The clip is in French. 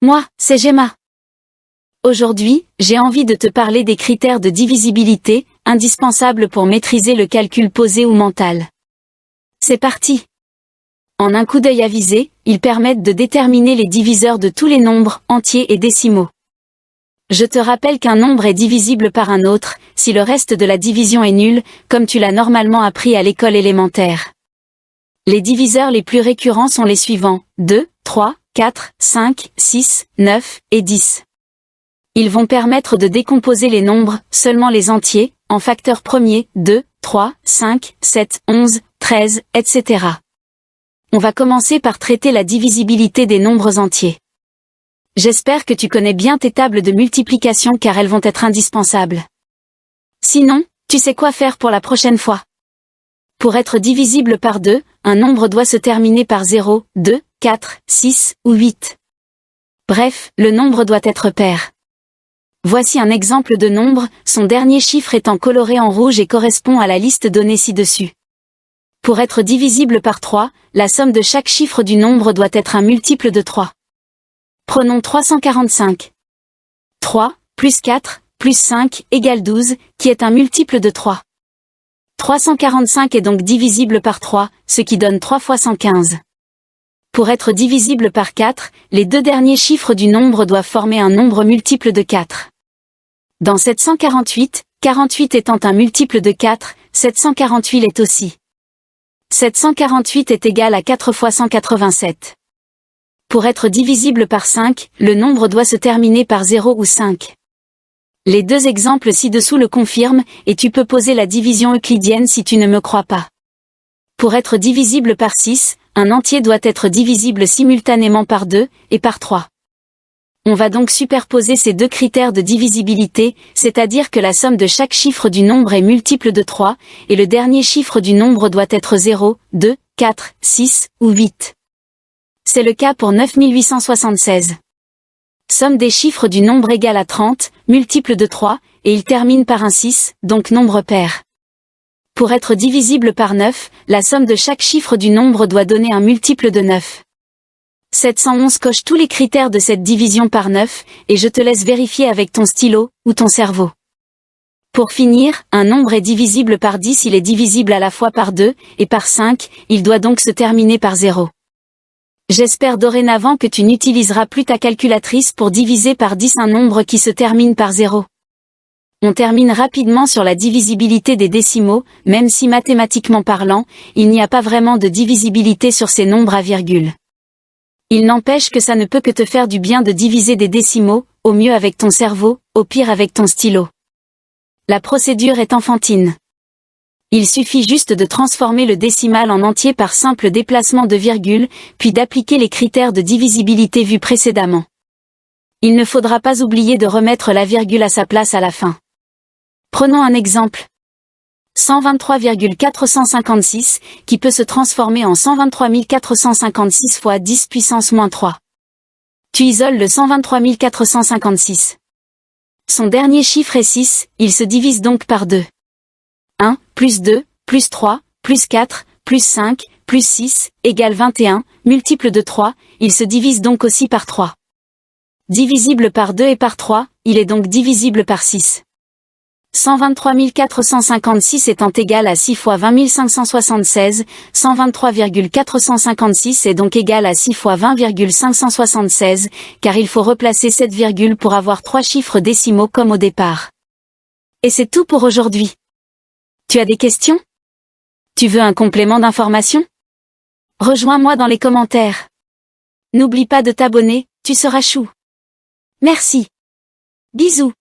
Moi, c'est Gemma. Aujourd'hui, j'ai envie de te parler des critères de divisibilité, indispensables pour maîtriser le calcul posé ou mental. C'est parti. En un coup d'œil avisé, ils permettent de déterminer les diviseurs de tous les nombres, entiers et décimaux. Je te rappelle qu'un nombre est divisible par un autre, si le reste de la division est nul, comme tu l'as normalement appris à l'école élémentaire. Les diviseurs les plus récurrents sont les suivants, 2, 3, 4, 5, 6, 9 et 10. Ils vont permettre de décomposer les nombres, seulement les entiers, en facteurs premiers, 2, 3, 5, 7, 11, 13, etc. On va commencer par traiter la divisibilité des nombres entiers. J'espère que tu connais bien tes tables de multiplication car elles vont être indispensables. Sinon, tu sais quoi faire pour la prochaine fois. Pour être divisible par 2, un nombre doit se terminer par 0, 2, 4, 6 ou 8. Bref, le nombre doit être pair. Voici un exemple de nombre, son dernier chiffre étant coloré en rouge et correspond à la liste donnée ci-dessus. Pour être divisible par 3, la somme de chaque chiffre du nombre doit être un multiple de 3. Prenons 345. 3, plus 4, plus 5, égale 12, qui est un multiple de 3. 345 est donc divisible par 3, ce qui donne 3 fois 115. Pour être divisible par 4, les deux derniers chiffres du nombre doivent former un nombre multiple de 4. Dans 748, 48 étant un multiple de 4, 748 l'est aussi. 748 est égal à 4 fois 187. Pour être divisible par 5, le nombre doit se terminer par 0 ou 5. Les deux exemples ci-dessous le confirment, et tu peux poser la division euclidienne si tu ne me crois pas. Pour être divisible par 6, un entier doit être divisible simultanément par 2, et par 3. On va donc superposer ces deux critères de divisibilité, c'est-à-dire que la somme de chaque chiffre du nombre est multiple de 3, et le dernier chiffre du nombre doit être 0, 2, 4, 6 ou 8. C'est le cas pour 9876. Somme des chiffres du nombre égale à 30, multiple de 3, et il termine par un 6, donc nombre pair. Pour être divisible par 9, la somme de chaque chiffre du nombre doit donner un multiple de 9. 711 coche tous les critères de cette division par 9, et je te laisse vérifier avec ton stylo, ou ton cerveau. Pour finir, un nombre est divisible par 10, il est divisible à la fois par 2, et par 5, il doit donc se terminer par 0. J'espère dorénavant que tu n'utiliseras plus ta calculatrice pour diviser par 10 un nombre qui se termine par 0. On termine rapidement sur la divisibilité des décimaux, même si mathématiquement parlant, il n'y a pas vraiment de divisibilité sur ces nombres à virgule. Il n'empêche que ça ne peut que te faire du bien de diviser des décimaux, au mieux avec ton cerveau, au pire avec ton stylo. La procédure est enfantine. Il suffit juste de transformer le décimal en entier par simple déplacement de virgule, puis d'appliquer les critères de divisibilité vus précédemment. Il ne faudra pas oublier de remettre la virgule à sa place à la fin. Prenons un exemple. 123,456, qui peut se transformer en 123 456 fois 10 puissance moins 3. Tu isoles le 123 456. Son dernier chiffre est 6, il se divise donc par 2. 1, plus 2, plus 3, plus 4, plus 5, plus 6, égale 21, multiple de 3, il se divise donc aussi par 3. Divisible par 2 et par 3, il est donc divisible par 6. 123 456 étant égal à 6 fois 20 576, 123,456 est donc égal à 6 fois 20,576, car il faut replacer cette virgule pour avoir 3 chiffres décimaux comme au départ. Et c'est tout pour aujourd'hui. Tu as des questions? Tu veux un complément d'information? Rejoins-moi dans les commentaires. N'oublie pas de t'abonner, tu seras chou. Merci. Bisous.